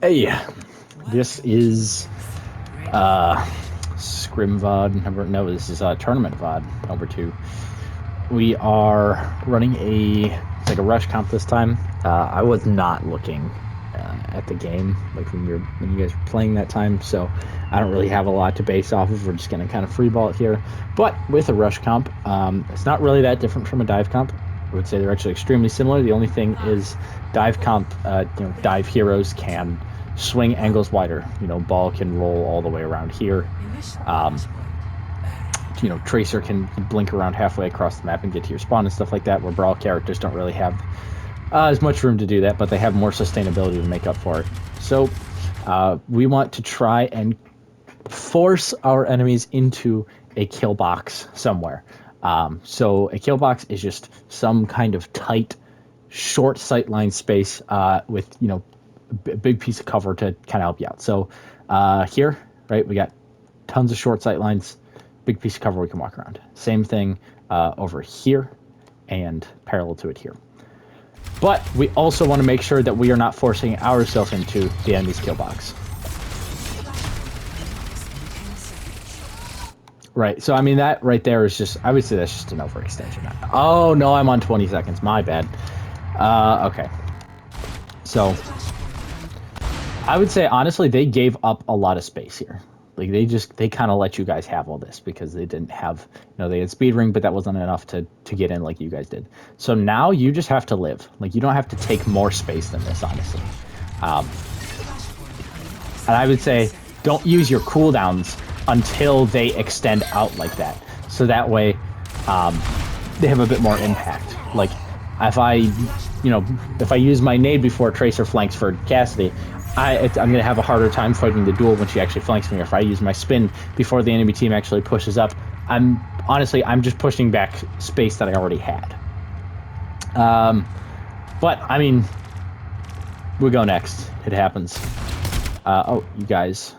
Hey, this is Scrim VOD number. No, this is Tournament VOD number 2. We are running it's like a rush comp this time. I was not looking at the game like when you guys were playing that time, so I don't really have a lot to base off of. We're just gonna kind of freeball it here. But with a rush comp, it's not really that different from a dive comp. I would say they're actually extremely similar. The only thing is dive comp, dive heroes can swing angles wider. Ball can roll all the way around here. Tracer can blink around halfway across the map and get to your spawn and stuff like that, where Brawl characters don't really have as much room to do that, but they have more sustainability to make up for it. So we want to try and force our enemies into a kill box somewhere. So a kill box is just some kind of tight, short sightline space with, a big piece of cover to kind of help you out. So here, right, we got tons of short sight lines, big piece of cover we can walk around. Same thing over here and parallel to it here. But we also want to make sure that we are not forcing ourselves into the enemy's kill box. Right, so I mean that right there is just, I would say that's just an overextension. Oh no, I'm on 20 seconds, my bad. Okay. So, I would say honestly they gave up a lot of space here. Like they kind of let you guys have all this because they didn't have, they had speed ring, but that wasn't enough to get in like you guys did. So now you just have to live. Like you don't have to take more space than this, honestly. And I would say don't use your cooldowns until they extend out like that. So that way they have a bit more impact. Like if I use my nade before Tracer flanks for Cassidy, I'm going to have a harder time fighting the duel when she actually flanks me. Or if I use my spin before the enemy team actually pushes up, I'm just pushing back space that I already had. But, I mean, we go next. It happens. Oh, you guys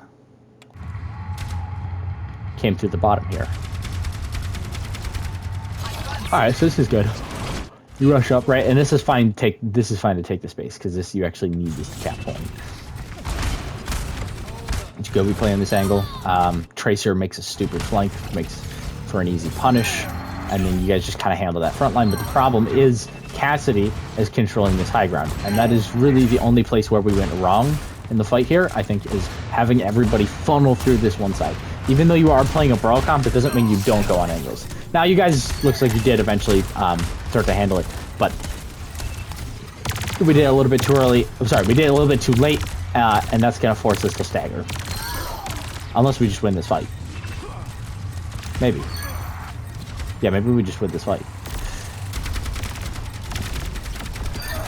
came through the bottom here. Alright, so this is good. You rush up, right? And this is fine to take the space, because you actually need this to cap point. Let's go. We play on this angle. Tracer makes a stupid flank, makes for an easy punish, and then you guys just kind of handle that front line. But the problem is Cassidy is controlling this high ground, and that is really the only place where we went wrong in the fight here, I think, is having everybody funnel through this one side. Even though you are playing a brawl comp, it doesn't mean you don't go on angles. Now, you guys, looks like you did eventually start to handle it, but we did it a little bit too early. I'm sorry, we did it a little bit too late, and that's going to force us to stagger. Unless we just win this fight. Maybe. Yeah, maybe we just win this fight.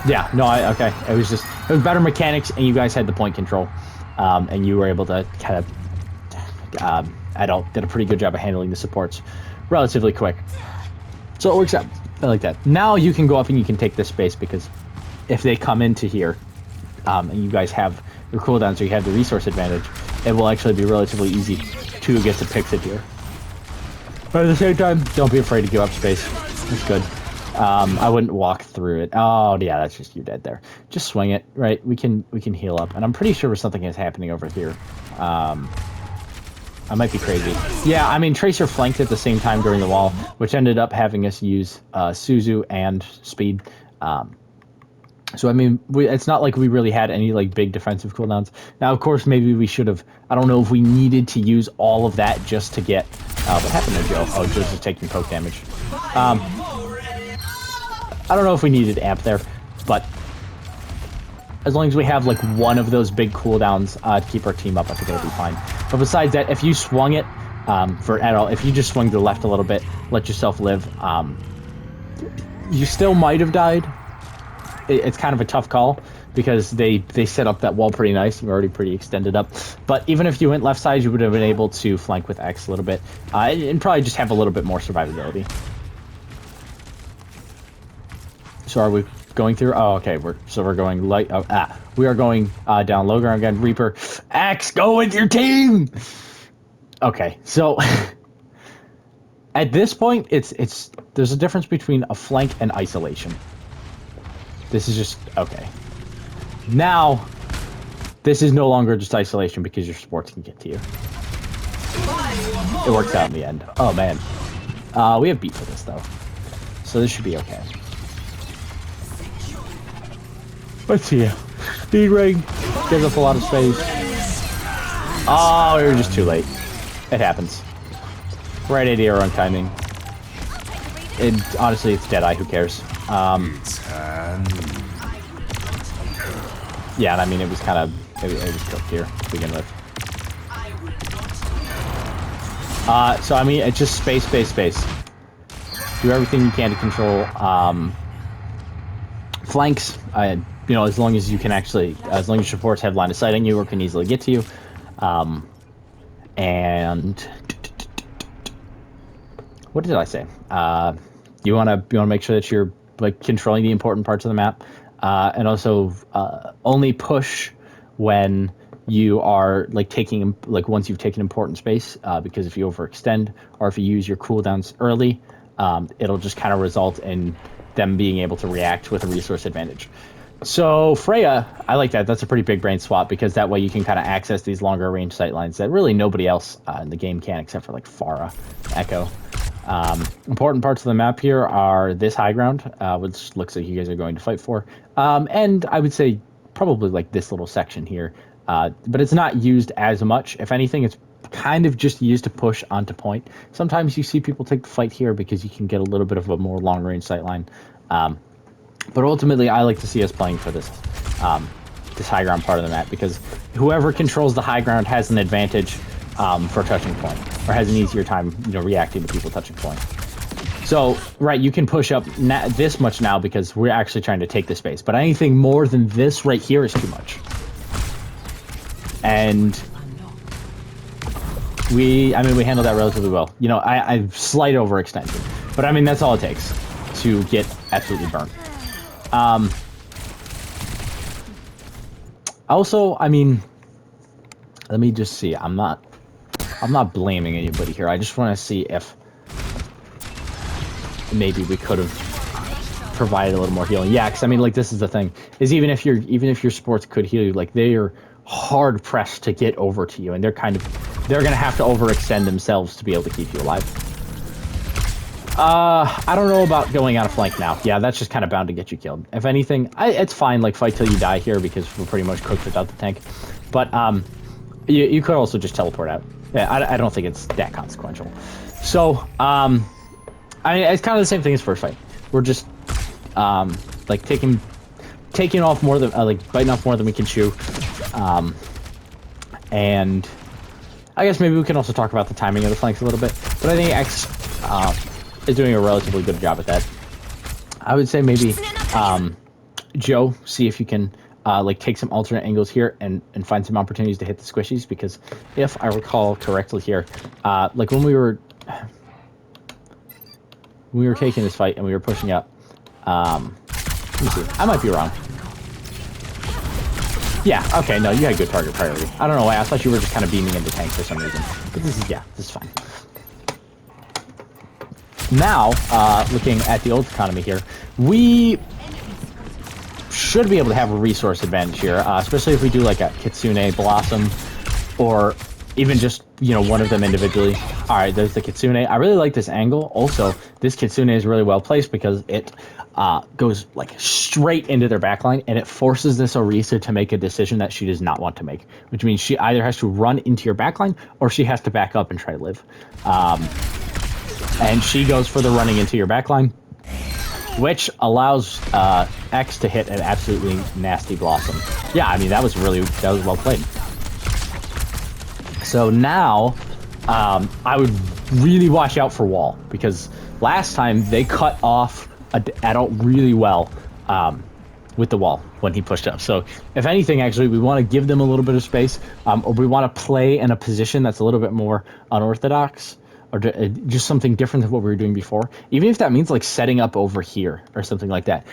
Yeah, no, okay. It was better mechanics, and you guys had the point control, and you were able to kind of did a pretty good job of handling the supports relatively quick. So it works out. I like that. Now you can go up and you can take this space, because if they come into here, and you guys have your cooldowns or you have the resource advantage, it will actually be relatively easy to get to Pixit here. But at the same time, don't be afraid to give up space. It's good. I wouldn't walk through it. Oh yeah, that's just, you're dead there. Just swing it, right? We can heal up, and I'm pretty sure something is happening over here. I might be crazy. Yeah, I mean, Tracer flanked at the same time during the wall, which ended up having us use Suzu and speed. So I mean, it's not like we really had any like big defensive cooldowns. Now, of course, maybe we should have. I don't know if we needed to use all of that just to get. What happened to Joe? Oh, Joe's just taking poke damage. I don't know if we needed amp there, but as long as we have like one of those big cooldowns to keep our team up, I think it'll be fine. But besides that, if you swung it if you just swung to the left a little bit, let yourself live, you still might have died. It's kind of a tough call because they set up that wall pretty nice. We're already pretty extended up. But even if you went left side, you would have been able to flank with X a little bit and probably just have a little bit more survivability. So are we going through? Oh, okay. We're going light. We are going down low ground again. Reaper, X, go with your team. Okay, so at this point, there's a difference between a flank and isolation. This is just okay. Now this is no longer just isolation because your supports can get to you. It works out in the end. Oh man. We have beat for this though. So this should be okay. Let's see. Speed ring gives us a lot of space. Oh, we were just too late. It happens. Right idea, wrong timing. Honestly, it's Deadeye. Who cares? Yeah, and I mean, it was kind of it was cooked here to begin with. So I mean, it's just space. Do everything you can to control flanks. You know, as long as you can actually, as long as your supports have line of sight on you or can easily get to you. And what did I say? You wanna make sure that you're like controlling the important parts of the map, and also only push when you are like taking once you've taken important space, because if you overextend or if you use your cooldowns early, it'll just kind of result in them being able to react with a resource advantage. So Freya, I like that. That's a pretty big brain swap because that way you can kind of access these longer range sight lines that really nobody else in the game can except for like Pharah, Echo. Important parts of the map here are this high ground, which looks like you guys are going to fight for, and I would say probably like this little section here, but it's not used as much. If anything, it's kind of just used to push onto point. Sometimes you see people take the fight here because you can get a little bit of a more long range sight line. But ultimately, I like to see us playing for this this high ground part of the map because whoever controls the high ground has an advantage for touching point, or has an easier time, you know, reacting to people touching point. So, right, you can push up this much now because we're actually trying to take the space. But anything more than this right here is too much. And we handled that relatively well. You know, I slight overextension, but I mean that's all it takes to get absolutely burnt. Also, I mean, let me just see. I'm not blaming anybody here. I just want to see if maybe we could have provided a little more healing. Yeah, because I mean, like, this is the thing: is even if your supports could heal you, like, they are hard pressed to get over to you, and they're gonna have to overextend themselves to be able to keep you alive. I don't know about going on a flank now. Yeah, that's just kind of bound to get you killed. If anything, it's fine. Like, fight till you die here because we're pretty much cooked without the tank. But you could also just teleport out. Yeah, I don't think it's that consequential. So I mean, it's kind of the same thing as first fight. We're just like taking off more than like biting off more than we can chew. And I guess maybe we can also talk about the timing of the flanks a little bit. But I think X is doing a relatively good job at that. I would say maybe Joe, see if you can like take some alternate angles here and find some opportunities to hit the squishies, because if I recall correctly here, like when we were taking this fight and we were pushing up, let me see, I might be wrong. Yeah, okay, no, you had good target priority. I don't know why, I thought you were just kind of beaming into tanks for some reason. But this is fine. Now, looking at the ult economy here, we should be able to have a resource advantage here, especially if we do like a Kitsune Blossom, or even just, you know, one of them individually. All right, there's the Kitsune. I really like this angle. Also, this Kitsune is really well placed because it goes like straight into their backline, and it forces this Orisa to make a decision that she does not want to make, which means she either has to run into your backline or she has to back up and try to live. And she goes for the running into your backline, which allows X to hit an absolutely nasty Blossom. Yeah, I mean, that was well played. So now, I would really watch out for wall, because last time they cut off Adult really well with the wall when he pushed up. So if anything, actually, we want to give them a little bit of space, or we want to play in a position that's a little bit more unorthodox, or just something different than what we were doing before, even if that means like setting up over here or something like that,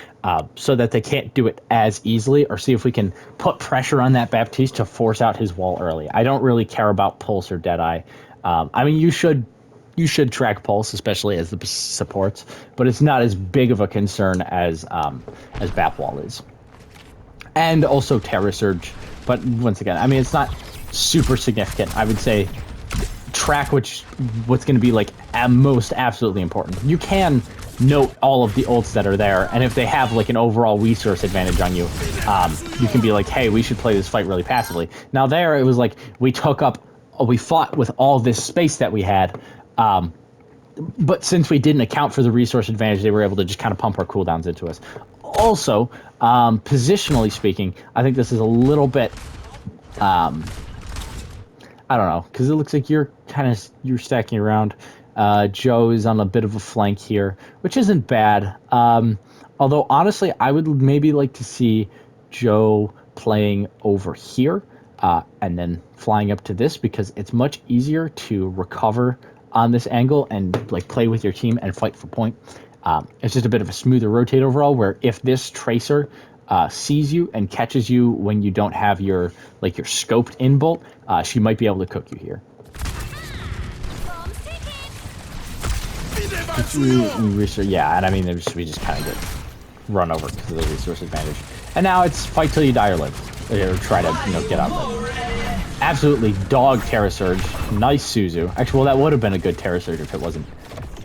so that they can't do it as easily, or see if we can put pressure on that Baptiste to force out his wall early. I don't really care about Pulse or Deadeye. I mean, you should track Pulse, especially as the supports, but it's not as big of a concern as Bap Wall is. And also Terra Surge But once again, I mean, it's not super significant. I would say track what's going to be like at most absolutely important. You can note all of the ults that are there, and if they have like an overall resource advantage on you, you can be like, hey, we should play this fight really passively. Now there, it was like we fought with all this space that we had, but since we didn't account for the resource advantage, they were able to just kind of pump our cooldowns into us. Also, positionally speaking, I think this is a little bit, I don't know, because it looks like you're stacking around. Joe is on a bit of a flank here, which isn't bad. Although, honestly, I would maybe like to see Joe playing over here and then flying up to this, because it's much easier to recover on this angle and like play with your team and fight for point. It's just a bit of a smoother rotate overall, where if this Tracer sees you and catches you when you don't have your scoped in bolt, she might be able to cook you here. Yeah, and I mean, we just kind of get run over because of the resource advantage. And now it's fight till you die or live, or try to get out of it. Absolutely dog Terra Surge. Nice Suzu. Actually, well, that would have been a good Terra Surge if it wasn't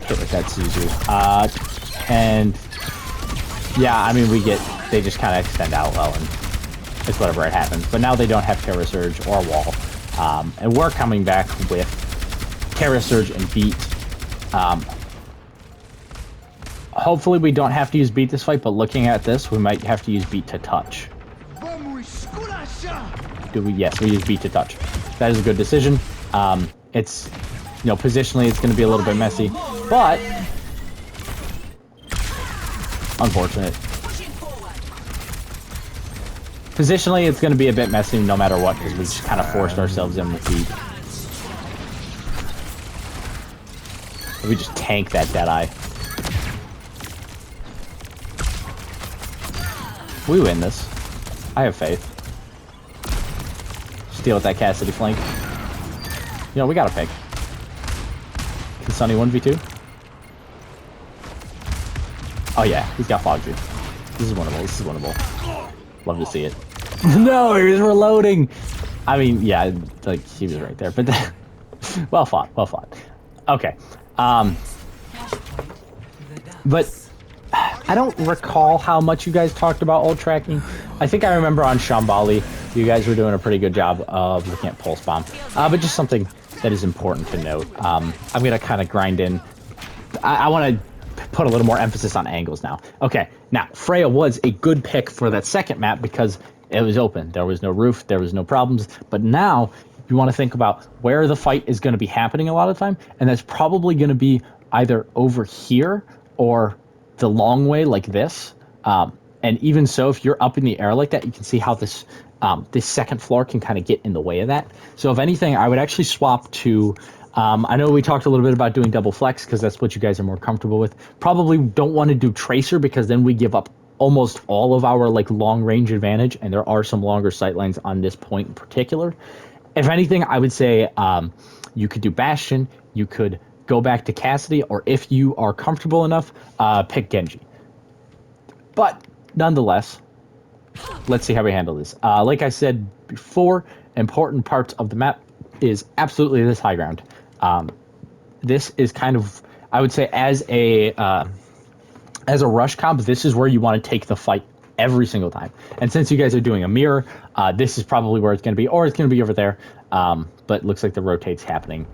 hit with that Suzu. And yeah, I mean, they just kind of extend out well, and it's whatever it happens. But now they don't have Terra Surge or Wall, and we're coming back with Terra Surge and Beat. Hopefully we don't have to use Beat this fight, but looking at this, we might have to use Beat to touch. Yes, we use Beat to touch. That is a good decision. It's, positionally it's going to be a little bit messy, but unfortunate. Positionally, it's going to be a bit messy no matter what, because we just kind of forced ourselves in with Beat. We just tank that Deadeye. We win this. I have faith. Just deal with that Cassidy flank. We got a pick. Can Sunny 1v2? Oh yeah, he's got Fog Juice. This is winnable. Love to see it. No, he was reloading! I mean, yeah, like, he was right there, but well fought. Okay. But I don't recall how much you guys talked about ult tracking. I think I remember on Shambali, you guys were doing a pretty good job of looking at Pulse Bomb. But just something that is important to note. I'm going to kind of grind in. I want to put a little more emphasis on angles now. Okay, now, Freya was a good pick for that second map because it was open. There was no roof, there was no problems. But now, you want to think about where the fight is going to be happening a lot of the time, and that's probably going to be either over here or the long way like this. And even so, if you're up in the air like that, you can see how this second floor can kind of get in the way of that. So if anything, I would actually swap to, I know we talked a little bit about doing double flex because that's what you guys are more comfortable with. Probably don't want to do Tracer because then we give up almost all of our long range advantage, and there are some longer sightlines on this point in particular. If anything, I would say you could do Bastion, you could go back to Cassidy, or if you are comfortable enough, pick Genji. But nonetheless, let's see how we handle this. Like I said before, important parts of the map is absolutely this high ground. This is kind of, I would say, as a rush comp, this is where you want to take the fight every single time. And since you guys are doing a mirror, this is probably where it's going to be, or it's going to be over there. But it looks like the rotate's happening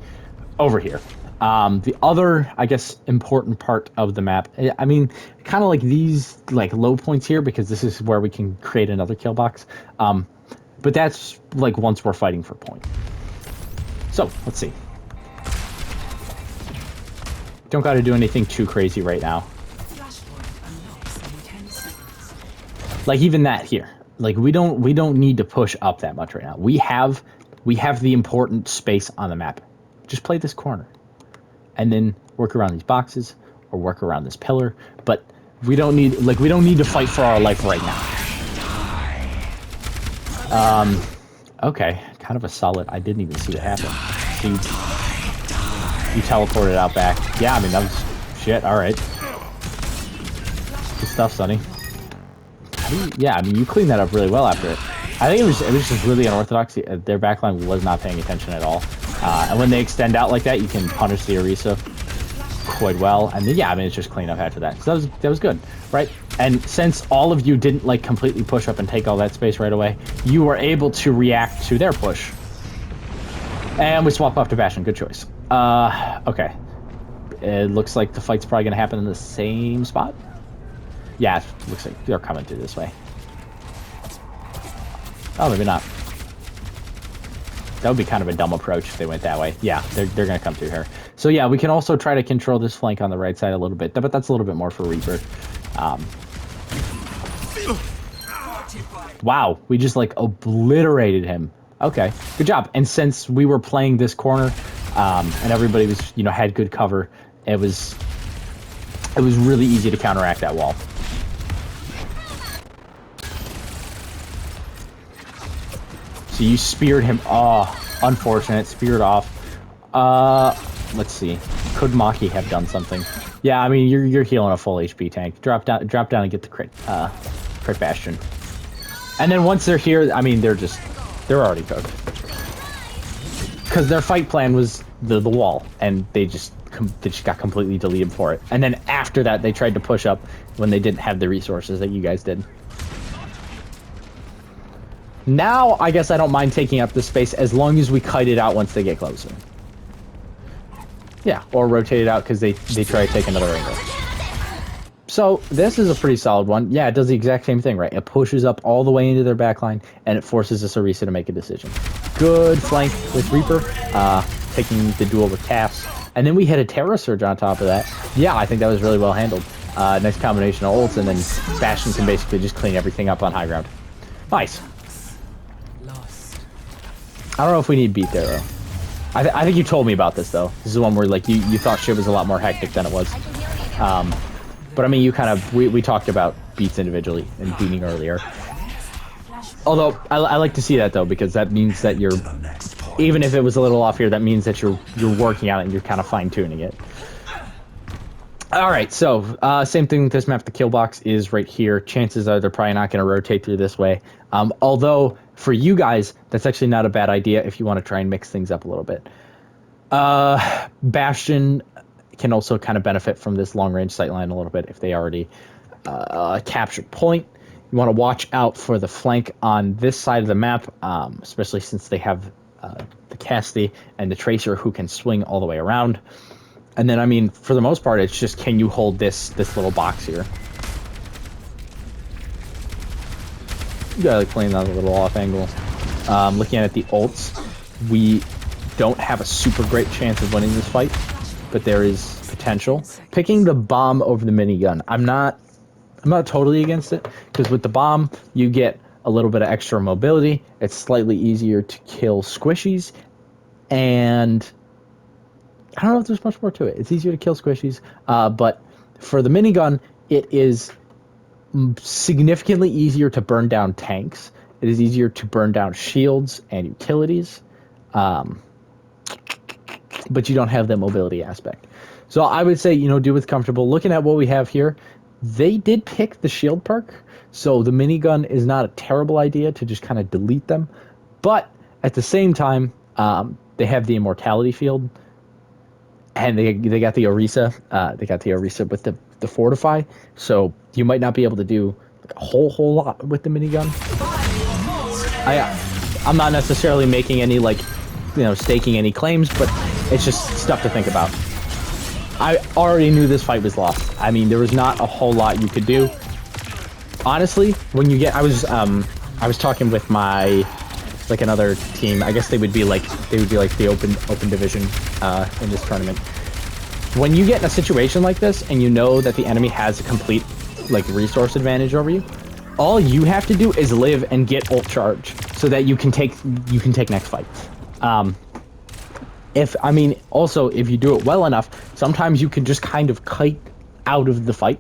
over here. The other, I guess, important part of the map, I mean, kind of like these low points here, because this is where we can create another kill box. But that's once we're fighting for point. So let's see. Don't got to do anything too crazy right now. Even that here, we don't need to push up that much right now. We have the important space on the map. Just play this corner, and then work around these boxes or work around this pillar. But we don't need to fight for our life right now. Okay, kind of a solid. I didn't even see what happened. See, you teleported out back. Yeah, I mean that was shit. All right, good stuff, Sonny. Yeah, I mean you cleaned that up really well after it. I think it was just really unorthodox. Their backline was not paying attention at all. And when they extend out like that, you can punish the Orisa quite well. And then, yeah, I mean, it's just clean up after that. So that was good, right? And since all of you didn't like completely push up and take all that space right away, you were able to react to their push. And we swap off to Bastion. Good choice. Okay. It looks like the fight's probably going to happen in the same spot. Yeah, it looks like they're coming through this way. Oh, maybe not. That would be kind of a dumb approach if they went that way. Yeah, they're going to come through here. So yeah, we can also try to control this flank on the right side a little bit, but that's a little bit more for Reaper. Wow, we just like obliterated him. Okay, good job. And since we were playing this corner, and everybody was, you know, had good cover, it was really easy to counteract that wall. So you speared him. Oh, unfortunate. Speared off. Let's see. Could Maki have done something? Yeah, I mean, you're healing a full HP tank. Drop down and get the crit Bastion. And then once they're here, I mean, they're already cooked. Because their fight plan was the wall, and they just got completely deleted for it. And then after that, they tried to push up when they didn't have the resources that you guys did. Now, I guess I don't mind taking up the space as long as we kite it out once they get closer. Yeah, or rotate it out because they try to take another angle. So, this is a pretty solid one. Yeah, it does the exact same thing, right? It pushes up all the way into their backline, and it forces this Orisa to make a decision. Good flank with Reaper, taking the duel with Cass. And then we hit a Terra Surge on top of that. Yeah, I think that was really well handled. Nice combination of ults, and then Bastion can basically just clean everything up on high ground. Nice. I don't know if we need beat there, though. I think you told me about this, though. This is the one where, like, you thought shit was a lot more hectic than it was. But, I mean, you kind of... We talked about beats individually and beating earlier. Although, I like to see that, though, because that means that you're... Even if it was a little off here, that means that you're working on it and you're kind of fine-tuning it. Alright, so, same thing with this map. The kill box is right here. Chances are they're probably not going to rotate through this way. Although... For you guys, that's actually not a bad idea if you want to try and mix things up a little bit. Bastion can also kind of benefit from this long-range sightline a little bit if they already captured point. You want to watch out for the flank on this side of the map, especially since they have the Cassidy and the Tracer who can swing all the way around. And then, I mean, for the most part, it's just can you hold this little box here. You gotta like playing that a little off angle. Looking at the ults, we don't have a super great chance of winning this fight, but there is potential. Picking the bomb over the minigun, I'm not totally against it, because with the bomb you get a little bit of extra mobility. It's slightly easier to kill squishies, and I don't know if there's much more to it. It's easier to kill squishies, but for the minigun, it is significantly easier to burn down tanks. It is easier to burn down shields and utilities, but you don't have that mobility aspect. So I would say, you know, do what's comfortable. Looking at what we have here, they did pick the shield perk, so the minigun is not a terrible idea to just kind of delete them. But at the same time, they have the immortality field, and they got the Orisa. They got the Orisa with the fortify, so you might not be able to do like a whole lot with the minigun. I'm not necessarily making any, like, you know, staking any claims, but it's just stuff to think about. I already knew this fight was lost. I mean, there was not a whole lot you could do. Honestly, when you get, I was talking with my, like, another team. I guess they would be like the open division in this tournament. When you get in a situation like this and you know that the enemy has a complete, like, resource advantage over you, all you have to do is live and get ult charge so that you can take next fights. Also, if you do it well enough, sometimes you can just kind of kite out of the fight.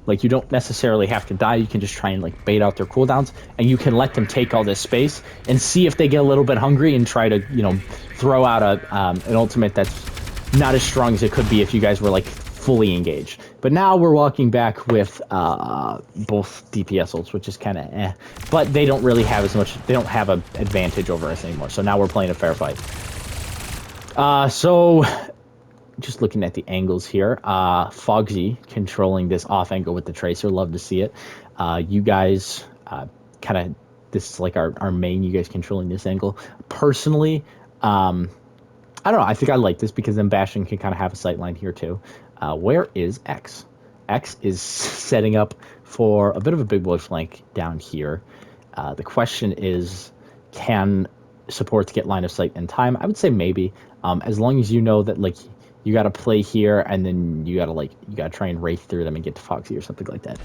Like, you don't necessarily have to die. You can just try and, like, bait out their cooldowns, and you can let them take all this space and see if they get a little bit hungry and try to, you know, throw out an ultimate that's not as strong as it could be if you guys were, like, fully engaged. But now we're walking back with both DPS ults, which is kind of eh. But they don't really have as much. They don't have an advantage over us anymore. So now we're playing a fair fight. So just looking at the angles here, Fogsy controlling this off angle with the Tracer. Love to see it. You guys kind of, this is like our main, you guys controlling this angle. Personally, I don't know, I think I like this because then Bastion can kind of have a sight line here too. Where is X? X is setting up for a bit of a big boy flank down here. The question is, can supports get line of sight in time? I would say maybe, as long as you know that like you got to play here and then you got to try and wraith through them and get to Foxy or something like that.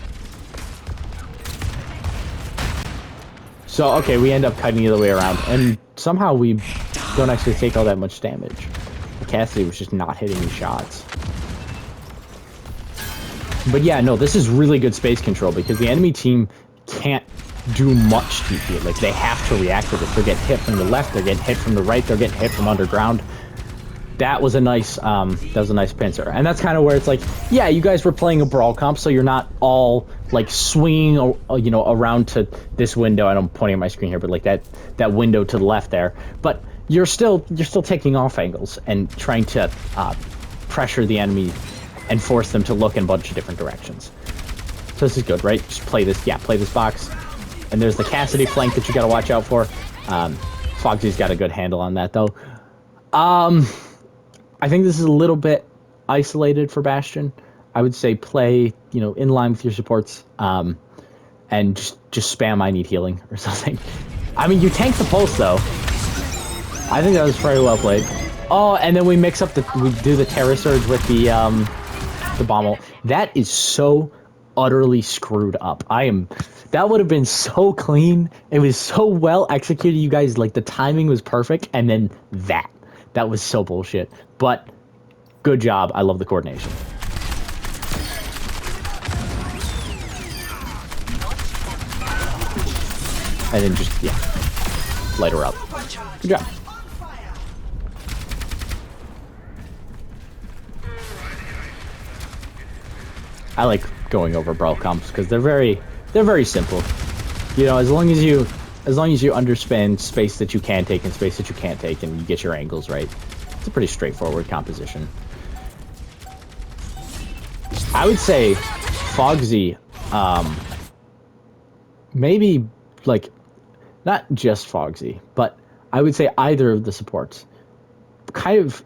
So okay, we end up cutting the other way around, and somehow we don't actually take all that much damage. Cassidy was just not hitting any shots. But yeah, no, this is really good space control because the enemy team can't do much to you. Like, they have to react to this. They're getting hit from the left, they're getting hit from the right, they're getting hit from underground. That was a nice pincer. And that's kind of where it's like, yeah, you guys were playing a brawl comp, so you're not all like swinging, you know, around to this window. I'm pointing at my screen here, but like that window to the left there. But you're still taking off angles and trying to pressure the enemy and force them to look in a bunch of different directions. So this is good, right? Just play this box. And there's the Cassidy flank that you got to watch out for. Fogsy's got a good handle on that, though. I think this is a little bit isolated for Bastion. I would say play, you know, in line with your supports, and just spam I need healing or something. I mean, you tank the pulse, though. I think that was very well played. Oh, and then we mix up we do the Terra Surge with the bomb ult. That is so utterly screwed up. That would have been so clean. It was so well executed, you guys. Like, the timing was perfect, and then that was so bullshit. But good job. I love the coordination. And then just, yeah, light her up. Good job. I like going over brawl comps because they're very simple. You know, as long as you understand space that you can take and space that you can't take, and you get your angles right, it's a pretty straightforward composition. I would say Fogsy, maybe like not just Fogsy, but I would say either of the supports kind of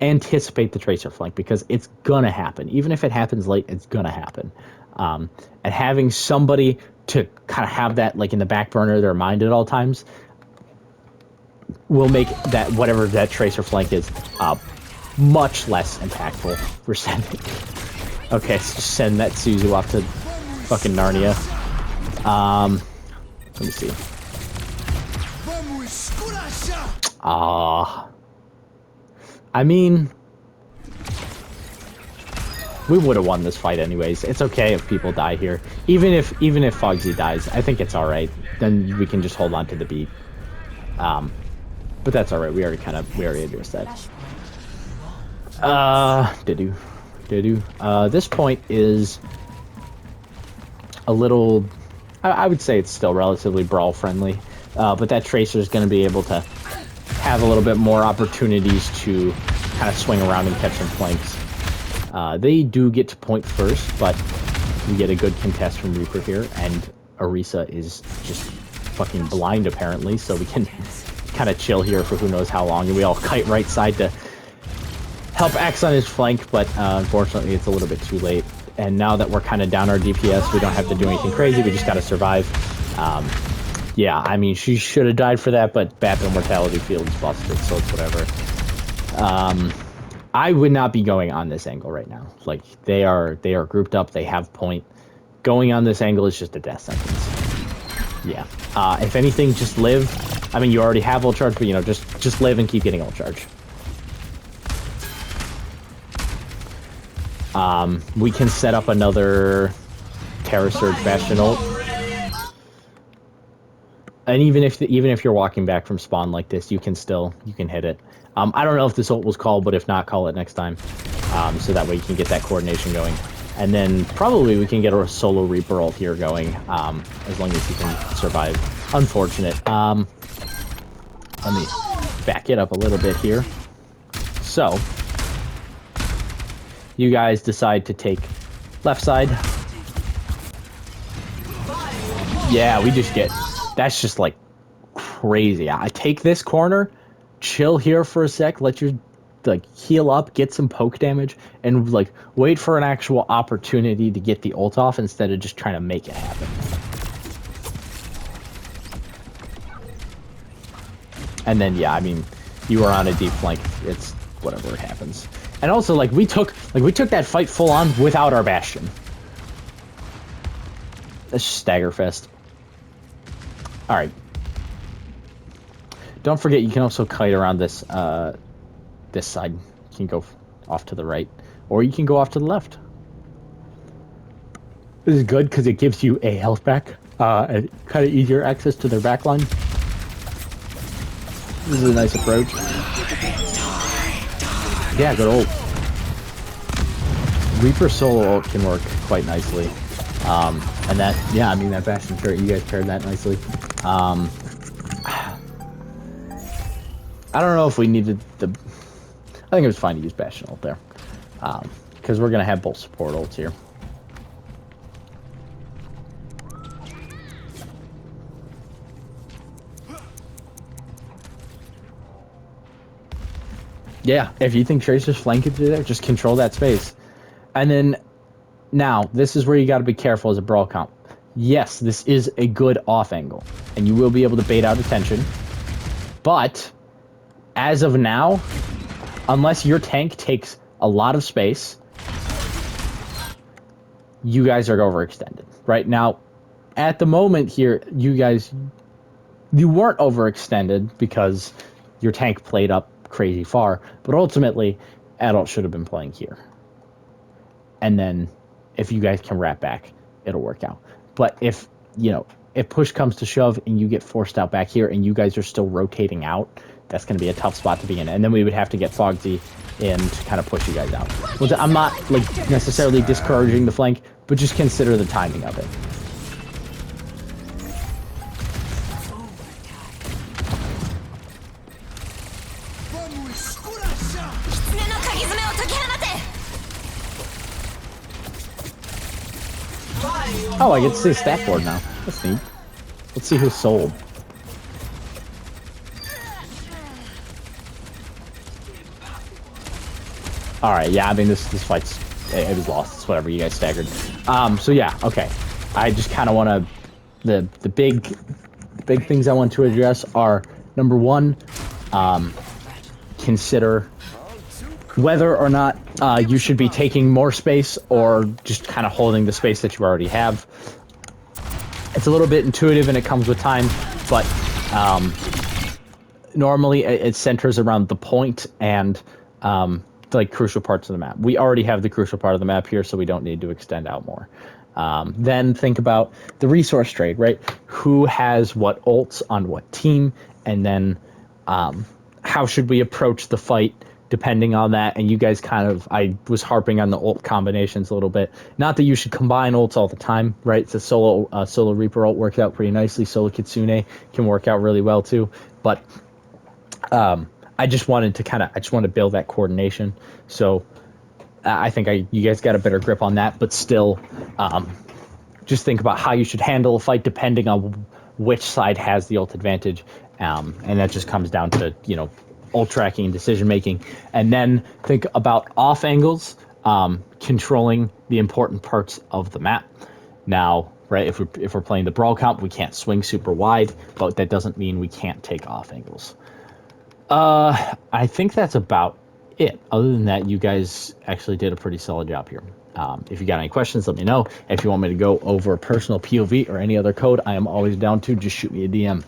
anticipate the Tracer flank because it's gonna happen. Even if it happens late, it's gonna happen. And having somebody to kind of have that like in the back burner of their mind at all times will make that, whatever that Tracer flank is, much less impactful for sending. Okay, so just send that Suzu off to fucking Narnia. Let me see. I mean, we would have won this fight anyways. It's okay if people die here. Even if Fogsy dies, I think it's alright. Then we can just hold on to the beat. But that's alright. We already addressed that. This point is a little, I would say it's still relatively brawl friendly. But that Tracer is going to be able to have a little bit more opportunities to kind of swing around and catch some flanks. They do get to point first, but we get a good contest from Reaper here, and Orisa is just fucking blind apparently, so we can kind of chill here for who knows how long, and we all kite right side to help X on his flank, but unfortunately it's a little bit too late. And now that we're kind of down our DPS, we don't have to do anything crazy, we just got to survive. Yeah, I mean, she should have died for that, but Batman Mortality Field is busted, so it's whatever. I would not be going on this angle right now. Like, they are grouped up, they have point. Going on this angle is just a death sentence. Yeah. If anything, just live. I mean, you already have ult charge, but, you know, just live and keep getting ult charge. We can set up another Terra Surge Bastion ult. And even if you're walking back from spawn like this, you can hit it. I don't know if this ult was called, but if not, call it next time. So that way you can get that coordination going. And then probably we can get a solo Reaper ult here going, as long as you can survive. Unfortunate. Let me back it up a little bit here. So, you guys decide to take left side. Yeah, we just get... That's just, like, crazy. I take this corner, chill here for a sec, let you, like, heal up, get some poke damage, and, like, wait for an actual opportunity to get the ult off instead of just trying to make it happen. And then, yeah, I mean, you are on a deep flank. It's whatever happens. And also, like, we took that fight full on without our Bastion. That's just Staggerfest. All right. Don't forget, you can also kite around this this side. You can go off to the right, or you can go off to the left. This is good because it gives you a health back, and kind of easier access to their backline. This is a nice approach. Yeah, good ult. Reaper solo ult can work quite nicely. And that, yeah, I mean, that Bastion turret, you guys paired that nicely. I don't know if we needed the... I think it was fine to use Bastion ult there. Because we're going to have both support ults here. Yeah, if you think Tracer's flanking through there, just control that space. And then, now, this is where you got to be careful as a brawl comp. Yes, this is a good off angle, and you will be able to bait out attention. But, as of now, unless your tank takes a lot of space, you guys are overextended. Right now, at the moment here, you weren't overextended because your tank played up crazy far, but ultimately, Adult should have been playing here. And then, if you guys can wrap back, it'll work out. But if, if push comes to shove and you get forced out back here and you guys are still rotating out, that's going to be a tough spot to be in. And then we would have to get Fogsy in to kind of push you guys out. Well, I'm not necessarily discouraging the flank, but just consider the timing of it. Oh, I get to see a stat board now. That's neat. Let's see who's sold. Alright, yeah, I mean, this fight's... It was lost. It's whatever, you guys staggered. So yeah, okay. I just kind of want to... The big things I want to address are, number one, consider whether or not you should be taking more space or just kind of holding the space that you already have. It's a little bit intuitive and it comes with time, but normally it centers around the point and like crucial parts of the map. We already have the crucial part of the map here, so we don't need to extend out more. Then think about the resource trade, right? Who has what ults on what team, and then how should we approach the fight depending on that. And you guys I was harping on the ult combinations a little bit. Not that you should combine ults all the time, right? The solo Reaper ult works out pretty nicely. Solo Kitsune can work out really well too. But I just wanted to build that coordination. So I think you guys got a better grip on that, but still just think about how you should handle a fight depending on which side has the ult advantage. And that just comes down to, ult tracking and decision making. And then think about off angles, controlling the important parts of the map. Now, right, if we're playing the brawl comp, we can't swing super wide, but that doesn't mean we can't take off angles. I think that's about it. Other than that, you guys actually did a pretty solid job here. If you got any questions, let me know. If you want me to go over personal POV or any other code, I am always down to. Just shoot me a DM.